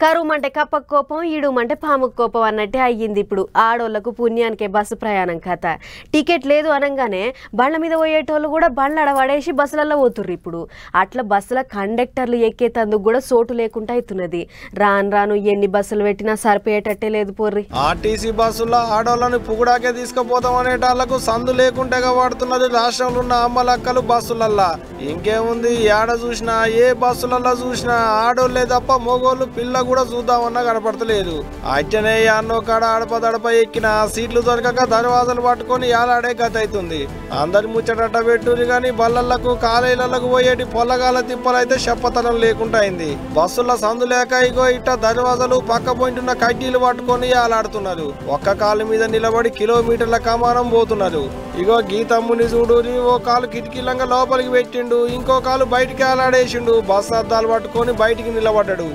కరుమంటే కప్పకు కోపం ఈడుమంటే పాముకు కోపం అన్నట్టే అయ్యింది ఇప్పుడు ఆడోళ్లకు పుణ్యానికే బస్సు ప్రయాణం కథ టికెట్ లేదు అనగానే బండ్ల మీద పోయేటోళ్ళు కూడా బండ్ల అడవడేసి బస్సులలో పోతుర్రు ఇప్పుడు అట్లా బస్సుల కండక్టర్లు ఎక్కేతందుకు కూడా సోటు లేకుండా అవుతున్నది రాను రాను ఎన్ని బస్సులు పెట్టినా సరిపోయేటట్టే లేదు పోర్రి ఆర్టీసీ బస్సుల్లో ఆడోళ్ళని పుగుడాకే తీసుకుపోతాం అనేటాళ్లకు సందు లేకుంటేగా వాడుతున్నది రాష్ట్రంలో ఉన్న అమ్మలక్కలు బస్సులల్లా ఇంకేముంది ఏడ చూసినా ఏ బస్సులలో చూసినా ఆడోళ్లే తప్ప మగోళ్ళు పిల్ల కూడా చూద్దామన్నా కనపడతలేదు అచ్చనే అన్నో కాడ అడపదడప ఎక్కిన సీట్లు దొరకక దర్వాజలు పట్టుకొని ఏలాడే గత అవుతుంది అందరి ముచ్చట పెట్టుని గాని బల్లలకు కాలేజీలకు పోయేటి పొల్లగాల తిప్పలైతే చెప్పతనం లేకుండా అయింది బస్సుల సందు లేక ఇగో ఇట్ట దర్వాజలు పక్క పోయింటున్న కడ్డీలు పట్టుకొని ఏలాడుతున్నారు ఒక్క కాలు మీద నిలబడి కిలోమీటర్ల కమానం పోతున్నారు ఇగో గీతమ్ముని చూడు ఓ కాలు కిటికీలంగా లోపలికి పెట్టిండు ఇంకో కాలు బయటికి ఏలాడేసిండు బస్సు అద్దాలు పట్టుకొని బయటికి నిలబడ్డాడు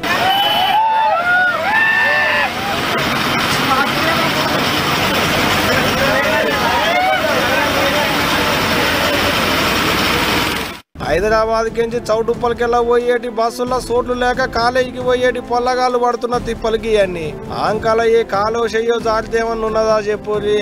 హైదరాబాద్ కించి చౌటుప్పలకెళ్ళ పోయేటి బస్సుల్లో సోట్లు లేక కాలేజీకి పోయేటి పొల్లగాళ్ళు పడుతున్న తిప్పలకి అన్ని ఆంకాల ఏ కాలో చెయ్యో జారితేమన్నా ఉన్నదా చెప్పురి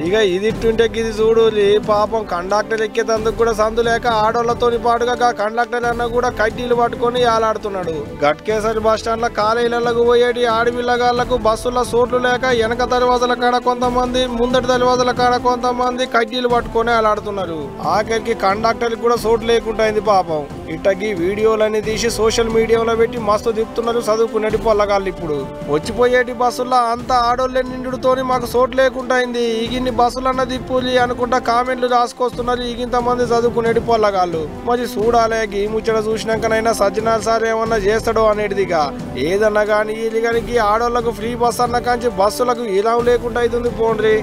ఇక ఇదిట్టుంటే ఇది చూడురి పాపం కండక్టర్ ఎక్కేతందుకు కూడా సందు లేక ఆడోళ్లతోని పాటుగా కండక్టర్ అన్న కూడా కడ్డీలు పట్టుకొని ఆలాడుతున్నాడు గట్కేసరి బస్ స్టాండ్ లో కాలేజీలకు పోయేటి ఆడపిల్లగాళ్లకు బస్సుల్లో సోట్లు లేక వెనక దర్వాజల కాడ కొంతమంది ముందటి దర్వాజల కాడ కొంతమంది కడ్డీలు పట్టుకొని ఆలాడుతున్నారు ఆఖరికి కండక్టర్ కూడా సోటు లేకుండా పాపం ఇట్టకి వీడియోలన్నీ తీసి సోషల్ మీడియాలో పెట్టి మస్తు తిప్పుతున్నారు చదువుకునేటి పొల్లగాళ్ళు ఇప్పుడు వచ్చిపోయేటి బస్సుల్లో అంతా ఆడోళ్ళే నిండుతోని మాకు సోటు లేకుండా అయింది ఈగిన్ని బస్సులన్న తిప్పులి అనుకుంటా కామెంట్లు రాసుకొస్తున్నారు ఈగింత మంది చదువుకునేటి పొల్లగాళ్ళు మరి చూడాలే ఈ ముచ్చట చూసినాకనైనా సజ్జనార్ సార్ ఏమన్నా చేస్తాడో అనేటిదిగా ఏదన్నా కానీ ఇది కానీ ఆడోళ్లకు ఫ్రీ బస్ అన్న కాంచి బస్సులకు ఇలా లేకుండా అవుతుంది పోండ్రి